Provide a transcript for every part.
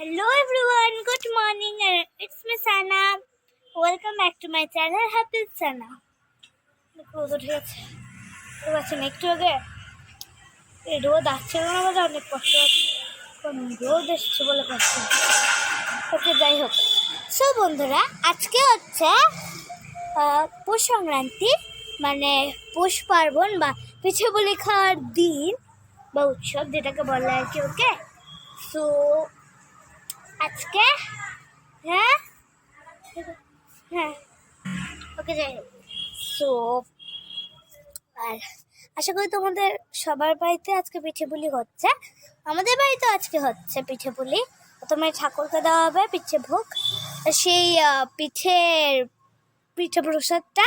Hello everyone, good morning. It's me Sana. Welcome back to my channel Happy Sana. রোদ উঠে গেছে পাচ্ছেন একটু আগে এই রোদ আসছে না বলে অনেক কষ্ট হচ্ছে, কারণ রোদ এসছে বলে কষ্ট। ওকে যাই হোক, সো বন্ধুরা আজকে হচ্ছে পৌষ সংক্রান্তি, মানে পৌষ পার্বণ বা পিঠে পুলি খাওয়ার দিন বা উৎসব যেটাকে বলে আর কি। ওকে, সো আজকে হ্যাঁ হ্যাঁ ওকে যাই হোক। সো আর আশা করি তোমাদের সবার বাড়িতে আজকে পিঠে পুলি হচ্ছে। আমাদের বাড়িতে আজকে হচ্ছে পিঠে পুলি। প্রথমে ঠাকুরকে দেওয়া হবে পিঠে ভোগ, সেই পিঠে প্রসাদটা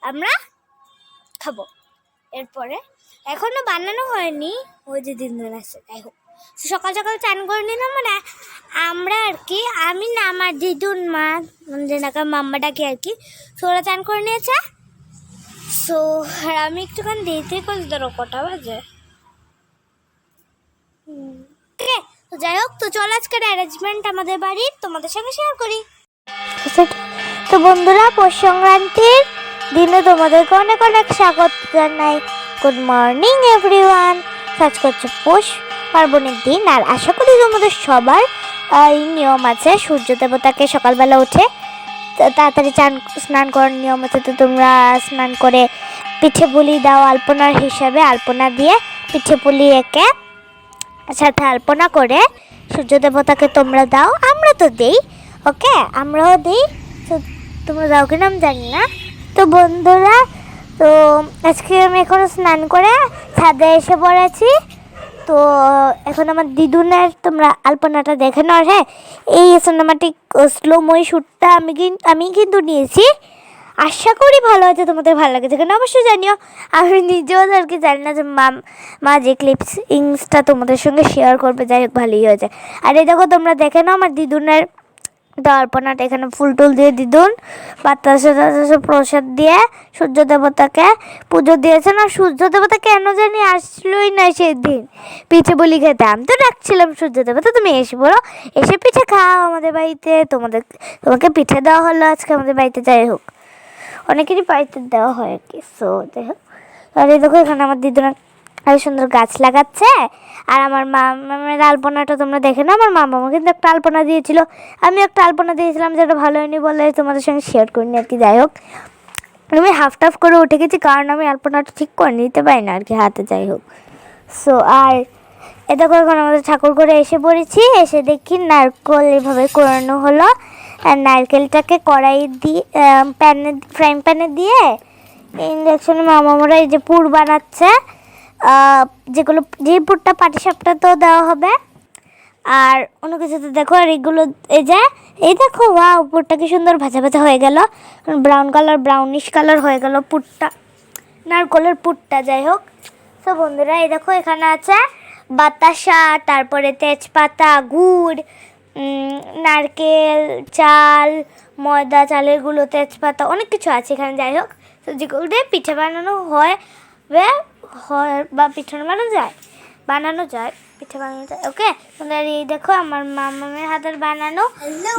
আমরা খাবো। এরপরে এখনো বানানো হয়নি, ওই যে দিন আছে। যাই হোক, সকাল সকাল চান করে নিলাম, মানে আমরা আর কি, আমি না আমার দিদুন মা যেনাকা মাম্মাটাকে আর কি, তো ওরা চান করে নিয়েছে। সো আর আমি একটুখানি দেরিতে করছি, ধরো কটা বাজে। তো যাই হোক, তো চল আজকের অ্যারেঞ্জমেন্ট আমাদের বাড়ির তোমাদের সঙ্গে শেয়ার করি। তো বন্ধুরা, পৌষ সংক্রান্তির দিনে তোমাদেরকে অনেক অনেক স্বাগত জানাই। Good morning everyone. কাজ করছে পৌষ পার্বণের দিন, আর আশা করি তোমাদের সবার এই নিয়ম আছে সূর্য দেবতাকে সকালবেলা উঠে তাড়াতাড়ি স্নান করার নিয়ম আছে। তো তোমরা স্নান করে পিঠে পুলি দাও আলপনার হিসাবে, আলপনা দিয়ে পিঠে পুলি এঁকে সাথে আলপনা করে সূর্য দেবতাকে তোমরা দাও। আমরা তো দেই, ওকে, আমরাও দিই। তো তোমরা দাও কিনা আমি জানি না। তো বন্ধুরা, তো আজকে আমি এখন স্নান করে ছাদে এসে পড়েছি। তো এখন আমার দিদুনের তোমরা আলপনাটা দেখে নাও। হ্যাঁ, এই সিনেমাটিক স্লোময় শ্যুটটা আমি কিন্তু নিয়েছি। আশা করি ভালো আছে, তোমাদের ভালো লাগেছে কেন অবশ্যই জানিও। আমি নিজেও আর কি জানি না যে মা যে ক্লিপসটা তোমাদের সঙ্গে শেয়ার করবে। যাই হোক, ভালোই হয়েছে। আর এই দেখো, তোমরা দেখে নাও আমার দিদুনের দর্পণাটা। এখানে ফুল টুল দিয়ে দিদুন বাতাসে প্রসাদ দিয়ে সূর্য দেবতাকে পুজো দিয়েছে। না, সূর্য দেবতা কেন জানি আসলোই না সেদিন পিঠে পুলি খেতে। আমি তো ডাকছিলাম সূর্য দেবতা তুমি এসে বলো, এসে পিঠে খাও আমাদের বাড়িতে। তোমাকে পিঠে দেওয়া হলো আজকে আমাদের বাড়িতে। যাই হোক, অনেকেরই বাড়িতে দেওয়া হয় আর কি। সো যাই হোক, আর এই দেখো এখানে আমার দিদুনা আরো সুন্দর গাছ লাগাচ্ছে। আর আমার মামার আলপনাটা তোমরা দেখে না, আমার মামা কিন্তু একটা আলপনা দিয়েছিল, আমি একটা আলপনা দিয়েছিলাম যেটা ভালো হয়নি বলে তোমাদের সঙ্গে শেয়ার করিনি আর কি। যাই হোক, আমি হাফ টাফ করে উঠে গেছি, কারণ আমি আলপনাটা ঠিক করে নিতে পারি না আর কি হাতে। যাই হোক, সো আর এ দেখো এখন আমাদের ঠাকুর করে এসে পড়েছি। এসে দেখি নারকেল এভাবে কোরানো হলো। আর নারকেলটাকে কড়াই দিয়ে ফ্রাইং প্যানে দিয়ে ইন্ডাকশনে মামারা এই যে পুর বানাচ্ছে, যে পুরটা পাটিসাপটা তো দেওয়া হবে আর অন্য কিছুতে। দেখো, আর এগুলো এই দেখো, ওয়াও, পুরটা কি সুন্দর ভাজা ভাজা হয়ে গেল, ব্রাউনিশ কালার হয়ে গেল পুরটা, নারকেলের পুরটা। যাই হোক, তো বন্ধুরা এই দেখো এখানে আছে বাতাসা, তারপরে তেজপাতা, গুড়, নারকেল, চাল, ময়দা, চালের গুঁড়ো, তেজপাতা, অনেক কিছু আছে এখানে। যাই হোক, তো যেগুলো দিয়ে পিঠে বানানো হয় বা পিঠে বানানো যায় পিঠে বানানো যায়। ওকে, এই দেখো আমার মামামের হাতের বানানো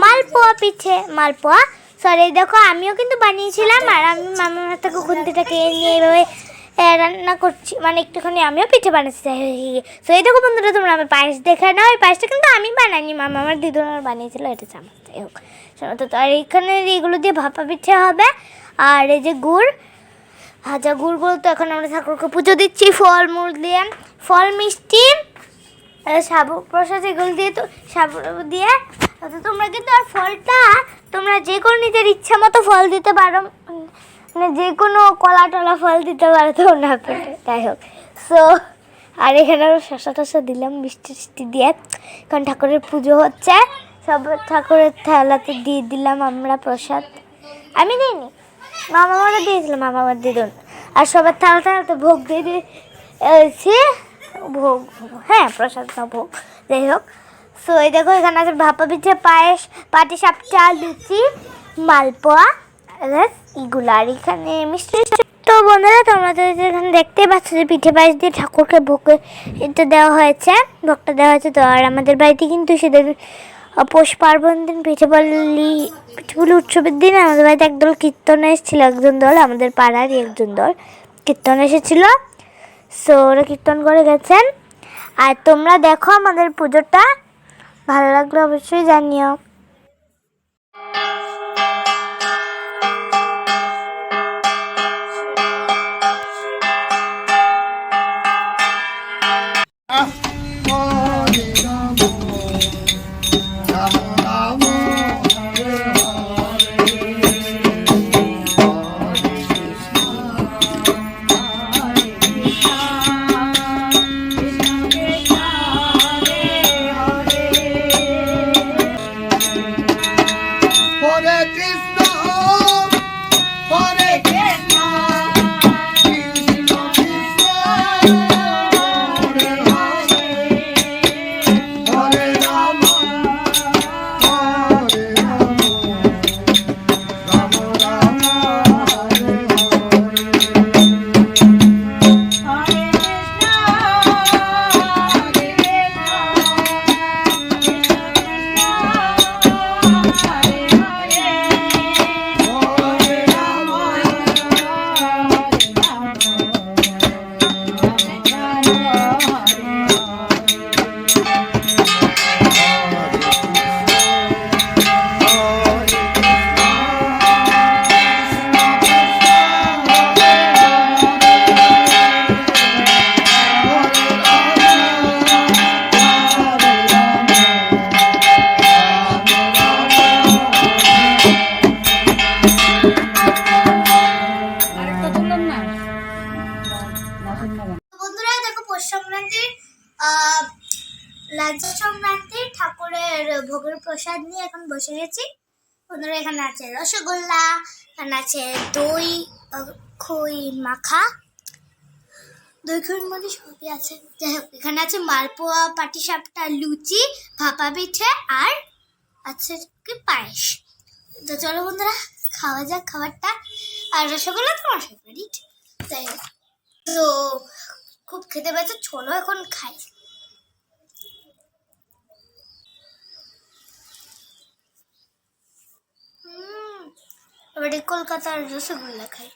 মালপোয়া মালপোয়া। সরি, এই দেখো আমিও কিন্তু বানিয়েছিলাম, আর আমি মামার হাত থেকে খুন্তিটাকে নিয়ে এইভাবে রান্না করছি, মানে একটুখানি আমিও পিঠে বানাচ্ছি। তো এই দেখো বন্ধুরা, তোমরা আমার পায়েস দেখে নাও। এই পায়েসটা কিন্তু আমি বানাইনি, মামা আমার দিদুনার বানিয়েছিল, এটা চামচ। যাই হোক, তো আর এখানে এইগুলো দিয়ে ভাপা পিঠে হবে। আর এই যে গুড় ভাজা গুড়গুলো, তো এখন আমরা ঠাকুরকে পুজো দিচ্ছি ফলমূল দিয়ে, ফল মিষ্টি সাবু প্রসাদ এগুলো দিয়ে। তো সাবু দিয়ে তো তোমরা কিন্তু আর ফলটা তোমরা যে কোনো নিজের ইচ্ছা মতো ফল দিতে পারো, মানে যে কোনো কলা টলা ফল দিতে পারো তোমরা পেটে। যাই হোক, সো আর এখানে আরও শসা টসা দিলাম মিষ্টি দিয়ে, কারণ ঠাকুরের পুজো হচ্ছে। সব ঠাকুরের থালাতে দিয়ে দিলাম আমরা প্রসাদ। আমি দিইনি, মামারা দিয়েছিলাম, মামার দিদুন। আর সবার থালাতে ভোগ দিয়ে দিয়েছি, ভোগ, হ্যাঁ প্রসাদ না ভোগ। যাই হোক, সো এই দেখো এখানে আছে ভাপা পিঠে, পায়েস, পাটিসাপটা, লুচি, মালপোয়া, এগুলো। আর এখানে মিষ্টি। তো বন্ধুরা, তোমরা তো এখানে দেখতেই পাচ্ছ যে পিঠে পায়েস দিয়ে ঠাকুরকে ভোগটা দেওয়া হয়েছে। তো আর আমাদের বাড়িতে কিন্তু সেদিন পৌষ পার্বণ দিন পিঠেপুলি উৎসবের দিন আমাদের বাড়িতে একদল কীর্তনে এসেছিল, একজন দল আমাদের পাড়ারই একজন দল কীর্তন এসেছিল। সো ওরা কীর্তন করে গেছেন। আর তোমরা দেখো আমাদের পুজোটা, ভালো লাগলে অবশ্যই জানিও। বন্ধুরা দেখো, পৌষ সংক্রান্তির লাঞ্চ সংক্রান্তির ঠাকুরের ভোগের প্রসাদ নিয়ে এখন বসে গেছি। বন্ধুরা এখানে আছে রসগোল্লা, এখানে আছে দই খই মাখা, দই খইয়ের মধ্যে সবই আছে। যাই হোক, এখানে আছে মালপোয়া, পাটিসাপটা, লুচি, ভাপা পিঠে আর আছে কি পায়েস। তো চলো বন্ধুরা খাওয়া যাক খাবারটা। আর রসগোল্লা তো আমার ফেভারিট। যাই হোক, তো খুব খেতে পেয়েছে, চলো এখন খাই। এবারে কলকাতার রসগোল্লা খাই।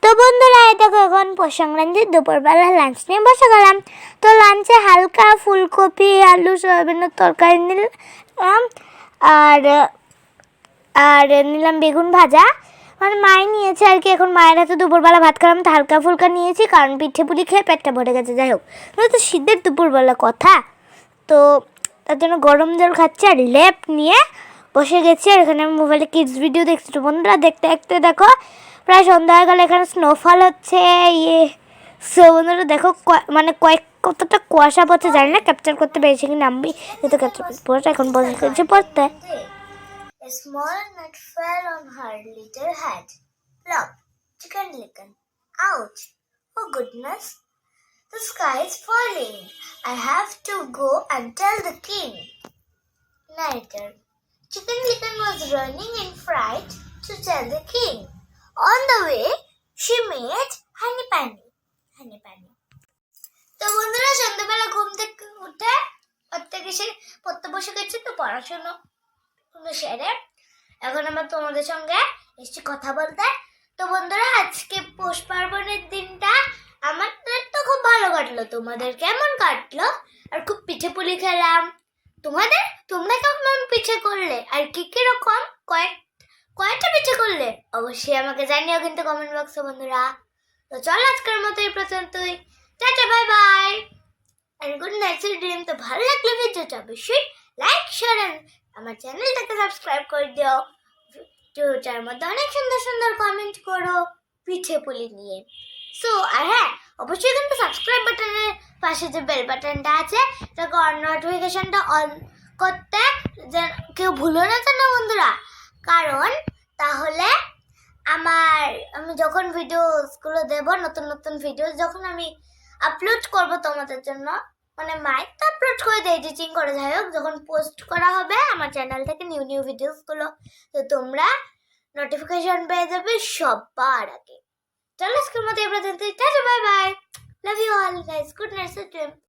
তো বন্ধুরা দেখো, এখন পৌষ সংক্রান্তির দুপুরবেলা লাঞ্চ নিয়ে বসে গেলাম। তো লাঞ্চে হালকা ফুলকপি আলু সয়াবিনের তরকারি নিলাম, আর নিলাম বেগুন ভাজা। মানে মাই নিয়েছে আর কি। এখন মায়ের হাতে দুপুরবেলা ভাত খেলাম, তো হালকা ফুলকা নিয়েছি, কারণ পিঠে পুলি খেয়ে পেটটা ভরে গেছে। যাই হোক, তো শীতের দুপুরবেলা কথা, তো তার জন্য গরম জল খাচ্ছি আর লেপ নিয়ে বসে গেছি। আর এখানে আমি মোবাইলে কিডস ভিডিও দেখছি। তো বন্ধুরা দেখতে দেখতে দেখো প্রায় সন্ধ্যা হয়ে গেলে, এখানে স্নোফল হচ্ছে। সো বন্ধুরা দেখো, মানে কতটা কুয়াশা পড়ছে জানি না, ক্যাপচার করতে পেরেছি কি নামবি, যেহেতু ক্যাপচার করতে পড়ছে। এখন বসে গেছে পড়তে। A small nut fell on her little head. Plop, chicken licken. Ouch! Oh goodness! The sky is falling. I have to go and tell the king. Narrator. Chicken licken was running in fright to tell the king. On the way, she met Honey Penny. তো বন্ধুরা সন্ধ্যাবেলা ঘুম থেকে উঠে পড়তে বসে গেছি। তো পড়াশোনা সেরে এখন আমার তোমাদের সঙ্গে এসছি কথা বলতে। তো বন্ধুরা আজকে পৌষ পার্বণের দিনটা আমাদের তো খুব ভালো কাটলো। তোমাদের কেমন কাটলো? আর খুব পিঠে পুলি খেলাম। তোমরা কেমন পিঠে করলে আর কি রকম কয়েকটা পিঠে করলে অবশ্যই আমাকে জানিও কিন্তু কমেন্ট বক্সে বন্ধুরা। তো চল আজকের মতো এই পর্যন্তই। Ta-ta, bye bye and good night dream. তো ভালো লাগলে ভিডিওটা অবশ্যই লাইক শেয়ার এন্ড আমার চ্যানেলটাকে সাবস্ক্রাইব করে দিও। ভিডিওটার মধ্যে অনেক সুন্দর সুন্দর কমেন্ট করো পিঠে পুলি নিয়ে। সো আর হ্যাঁ, অবশ্যই কিন্তু সাবস্ক্রাইব বাটনের পাশে যে বেল বাটনটা আছে তাকে অন নোটিফিকেশনটা অন করতে কেউ ভুলো না জানো বন্ধুরা, কারণ তাহলে আমি যখন ভিডিওসগুলো দেব, নতুন নতুন ভিডিও যখন আমি আপলোড করব তোমাদের জন্য, মানে মাইক তো আপলোড করে দেয় এডিটিং করে, যাই হোক যখন পোস্ট করা হবে আমার চ্যানেল থেকে নিউ ভিডিওসগুলো, তো তোমরা নোটিফিকেশন পেয়ে যাবে সবার আগে। চলো আজকের মতো এবার bye bye. all guys. Good night, sweet dreams.